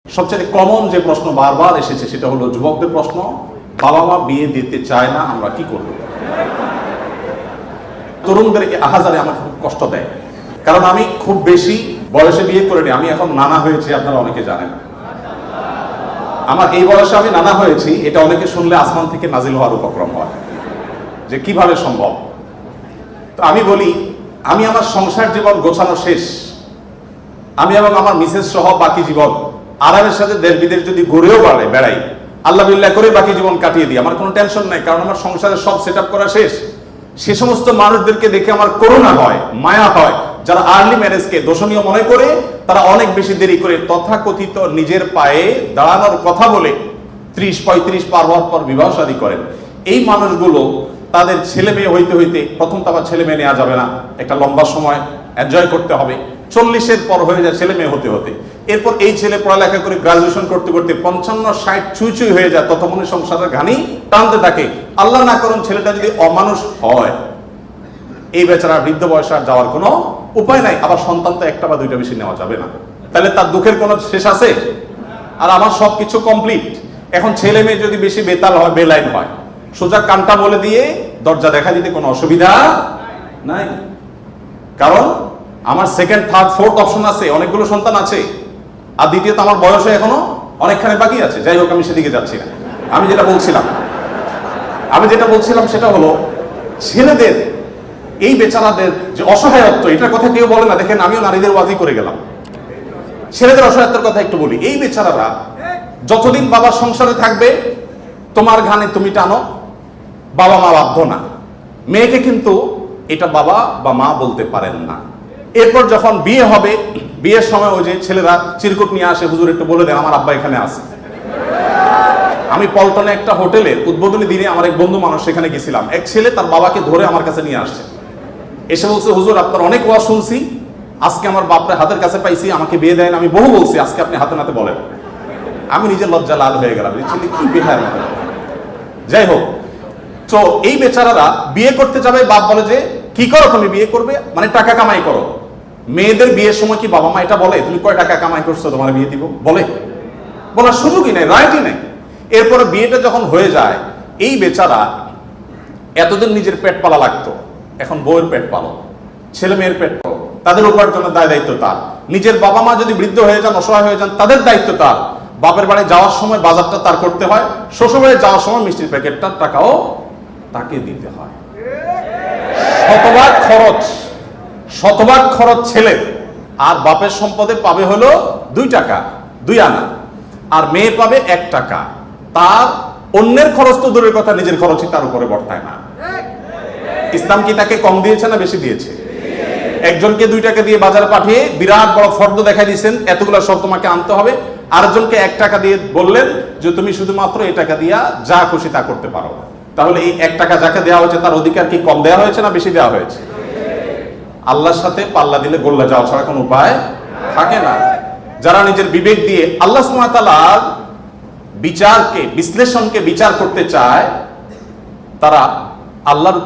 সবচেয়ে কমন যে প্রশ্ন বারবার এসেছে সেটা হলো যুবকদের প্রশ্ন, বাবা মা বিয়ে দিতে চায় না, আমরা কি করব? তরুণদেরকে আহাজারে আমার খুব কষ্ট দেয়, কারণ আমি খুব বেশি বয়সে বিয়ে করিনি। আমি এখন নানা হয়েছি, আপনারা অনেকে জানেন। আমার এই বয়সে আমি নানা হয়েছি, এটা অনেকে শুনলে আসমান থেকে নাজিল হওয়ার উপক্রম হয় যে কিভাবে সম্ভব। তো আমি বলি, আমি আমার সংসার জীবন গোছানো শেষ। আমি এবং আমার মিসেস সহ বাকি জীবন আরামের সাথে দেশ বিদেশ যদি ঘুরেও বেড়াই, আল্লাহ বিল্লাহ করে বাকি জীবন কাটিয়ে দিই, আমার কোনো টেনশন নাই, কারণ আমার সংসারের সব সেট আপ করা শেষ। সে সমস্ত মানুষদেরকে দেখে আমার করুণা হয়, মায়া হয়, যারা আর্লি ম্যারেজকে দোষণীয় মনে করে, তারা অনেক বেশি দেরি করে তথাকথিত নিজের পায়ে দাঁড়ানোর কথা বলে 30-35 পার হওয়ার পর বিবাহ শাদী করেন। এই মানুষগুলো তাদের ছেলে মেয়ে হইতে হইতে, প্রথম তো আবার ছেলে মেয়ে নেওয়া যাবে না, একটা লম্বা সময় এনজয় করতে হবে, 40-এর পর হয়ে যায় ছেলে মেয়ে হতে হতে। এরপর এই ছেলে পড়ালেখা করে গ্রাজুয়েশন করতে করতে 55-60 ছুঁই হয়ে যায়, ততক্ষণে সংসারের ঘানি টানতে থাকে। আল্লাহ না করুন ছেলেটা যদি অমানুষ হয়, এই বেচারা বৃদ্ধ বয়সে আর যাওয়ার কোনো উপায় নাই। আবার সন্তান তো একটা বা দুইটা বেশি নেওয়া যাবে না, তাহলে তার দুঃখের কোনো শেষ আছে? আর আমার সবকিছু কমপ্লিট। এখন ছেলে মেয়ে যদি বেশি বেতাল হয়, বেলাইন হয়, সোজা কানটা বলে দিয়ে দরজা দেখা দিতে কোনো অসুবিধা নাই, কারণ আমার সেকেন্ড, থার্ড, ফোর্থ অপশন আছে, অনেকগুলো সন্তান আছে। আর দ্বিতীয়ত আমার বয়সে এখনো অনেকখানি বাকি আছে। যাই হোক, আমি সেদিকে যাচ্ছি না। আমি যেটা বলছিলাম সেটা হলো, ছেলেদের এই বেচারাদের যে অসহায়ত্ব, এটার কথা কেউ বলে না। দেখেন, আমিও নারীদের ওয়াজি করে গেলাম, ছেলেদের অসহায়ত্বের কথা একটু বলি। এই বেচারারা যতদিন বাবার সংসারে থাকবে, তোমার ঘানে তুমি টানো, বাবা মা বাধ্য না। মেয়েকে কিন্তু এটা বাবা বা মা বলতে পারেন না। এরপর যখন বিয়ে হবে, বিয়ের সময় ওই যে ছেলেরা চিরকুট নিয়ে আসে, হুজুর একটু বলে দেন আমার আব্বা এখানে আছে। আমি পল্টনে একটা হোটেলের উদ্বোধনী দিনে আমার এক বন্ধু মানুষ সেখানে গেছিলাম, এক ছেলে তার বাবাকে ধরে আমার কাছে নিয়ে আসছে, এসে বলছে, হুজুর আপনার অনেক ওয়াজ শুনছি, আজকে আমার বাপরে হাতের কাছে পাইছি, আমাকে বিয়ে দেন। আমি বহু বলছি, আজকে আপনি হাতে নাতে বলেন। আমি নিজে লজ্জা লাল হয়ে গেলাম, ছেলে কি বেহার মতো। যাই হোক, তো এই বেচারারা বিয়ে করতে যাবে, বাপ বলে যে কি করো তুমি, বিয়ে করবে মানে টাকা কামাই করো। মেয়েদের বিয়ের সময় কি বাবা মা এটা বলে, তুমি কয় টাকা কামাই করছো তোমার বিয়ে দিব? বলার সুযোগই নেই, রাইটই নেই। এরপরে বিয়েটা যখন হয়ে যায়, এই বেচারা এতদিন নিজের পেট পালা লাগতো, এখন বউয়ের পেট পালো, ছেলে মেয়ের পেট পালো, তাদের উপার্জনের দায় দায়িত্ব তার। নিজের বাবা মা যদি বৃদ্ধ হয়ে যান, অসহায় হয়ে যান, তাদের দায়িত্ব তার। বাপের বাড়ি যাওয়ার সময় বাজারটা তার করতে হয়, শ্বশুর বাড়ি যাওয়ার সময় মিষ্টির প্যাকেটটার টাকাও তাকে দিতে হয়। শতভাগ খরচ ছেলে, আর বাপের সম্পদে পাবে হলো 2 টাকা 2 আনা, আর মেয়ে পাবে 1 টাকা। তার অন্যের খরচ তো দূরের কথা, নিজের খরচই তার উপরে বর্তায় না। ইসলাম কি তাকে কম দিয়েছে না বেশি দিয়েছে? একজনকে 2 টাকা দিয়ে বাজারে পাঠিয়ে বিরাট বড় ফর্দ দেখাই দিয়েছেন, এতগুলো সব তোমাকে আনতে হবে। আরেকজনকে 1 টাকা দিয়ে বললেন যে তুমি শুধুমাত্র এই টাকা দিয়া যা খুশি তা করতে পারো। তাহলে এই 1 টাকা যাকে দেওয়া হয়েছে তার অধিকার কি কম দেওয়া হয়েছে না বেশি দেওয়া হয়েছে? আল্লাহর সাথে পাল্লা দিলে গোল্লা যাওয়া ছাড়া কোনো উপায় থাকে না। যারা নিজের বিবেক দিয়ে আল্লাহ সুবহানাহু ওয়া তাআলার বিচারকে, বিশ্লেষণকে বিচার করতে চায়, তারা আল্লাহর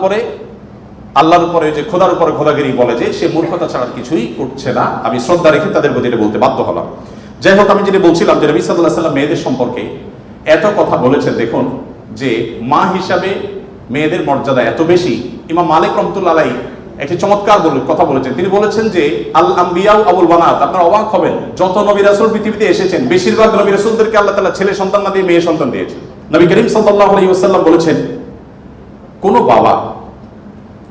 উপরে যে খোদার উপরে খোদাগিরি বলে, যে সে মূর্খতা ছাড়া কিছুই করছে না। আমি শ্রদ্ধা রেখে তাদের প্রতি এটা বলতে বাধ্য হলাম। যাই হোক, আমি যেটা বলছিলাম যে নবী সাল্লাল্লাহু আলাইহি ওয়াসাল্লাম মেয়েদের সম্পর্কে এত কথা বলেছেন, দেখুন যে মা হিসাবে মেয়েদের মর্যাদা এত বেশি। ইমাম মালিক রাহমাতুল্লাহ আলাইহি একটি চমৎকার কথা বলেছেন। তিনি বলেছেন যে আল আম্বিয়া আবুল বানাত, আপনারা অবাক হবেন, যত নবী রাসূল পৃথিবীতে এসেছেন, বেশিরভাগ নবী রাসূলদেরকে আল্লাহ তাআলা ছেলে সন্তান না দিয়ে মেয়ে সন্তান দিয়েছেন। নবী করিম সাল্লাল্লাহু আলাইহি ওয়াসাল্লাম বলেছেন, কোন বাবা,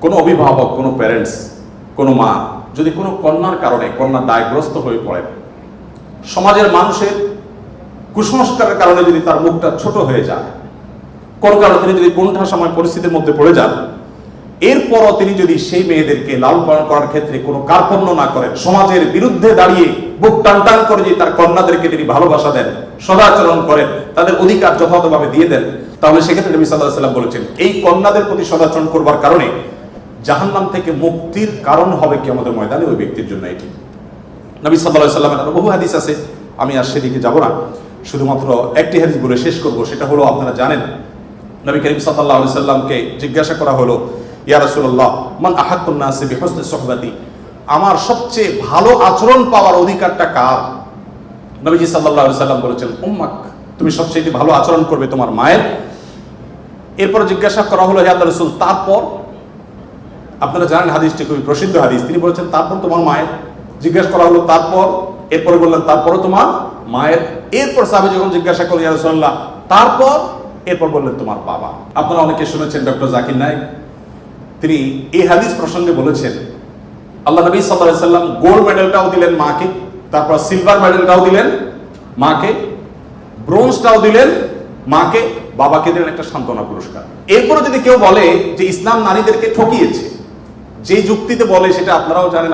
কোন অভিভাবক, কোন প্যারেন্টস, কোন মা যদি কোনো কন্যার কারণে কন্যা দায়গ্রস্ত হয়ে পড়েন, সমাজের মানুষের কুসংস্কারের কারণে যদি তার মুখটা ছোট হয়ে যায়, কোন কারণে তিনি যদি কোনটা সময় পরিস্থিতির মধ্যে পড়ে যান, এরপরও তিনি যদি সেই মেয়েদেরকে লালন পালন করার ক্ষেত্রে কোনো কার্পণ্য না করেন, সমাজের বিরুদ্ধে দাঁড়িয়ে বুক টান করে যে তার কন্যাদেরকে তিনি ভালোবাসা দেন, সদাচরণ করেন, তাদের অধিকার যথাযথভাবে দিয়ে দেন, তাহলে সেক্ষেত্রে নবী সাল্লাল্লাহু আলাইহি ওয়াসাল্লাম বলেছেন এই কন্যাদের প্রতি সদাচরণ করবার কারণে জাহান্নাম থেকে মুক্তির কারণ হবে কিয়ামতের ময়দানে ওই ব্যক্তির জন্য। এটি নবী সাল্লাল্লাহু আলাইহি ওয়াসাল্লামের বহু হাদিস আছে, আমি আর সেদিকে যাব না, শুধুমাত্র একটি হাদিস বলে শেষ করব। সেটা হলো, আপনারা জানেন নবী করিম সাল্লাল্লাহু আলাইহি ওয়াসাল্লামকে জিজ্ঞাসা করা হলো, ইয়া রাসূলুল্লাহ মান আহাক্কুন নাসি বিহুসনি সুহবাতি, আমার সবচেয়ে ভালো আচরণ পাওয়ার অধিকারটা কার? নবীজি সাল্লাল্লাহু আলাইহি সাল্লাম বলেছেন উম্মাক, তুমি সবচেয়ে ভালো আচরণ করবে তোমার মায়ের। এরপর জিজ্ঞাসা করা হলো, হে আল্লাহর রাসূল, তারপর? আপনারা জানেন হাদিসটি খুবই প্রসিদ্ধ হাদিস। তিনি বলেছেন তারপর তোমার মায়ের। জিজ্ঞাসা করা হলো তারপর, এরপরে বললেন তারপরও তোমার মায়ের। এরপর সাহাবী যখন জিজ্ঞাসা করলেন ইয়া রাসূলুল্লাহ তারপর, এরপর বললেন তোমার বাবা। আপনারা অনেকে শুনেছেন ডক্টর জাকির নায়েক, তিনি এই হাদিস প্রসঙ্গে বলেছেন আল্লাহ নবী সাল্লাল্লাহু আলাইহি সাল্লাম গোল্ড মেডেলটাও দিলেন মাকে, তারপর সিলভার মেডেলটাও দিলেন মাকে, ব্রোঞ্জটাও দিলেন মাকে, বাবাকে দিলেন একটা সান্ত্বনা পুরস্কার। এরপরে যদি কেউ বলে যে ইসলাম নারীদেরকে ঠকিয়েছে, যে যুক্তিতে বলে সেটা আপনারাও জানেন।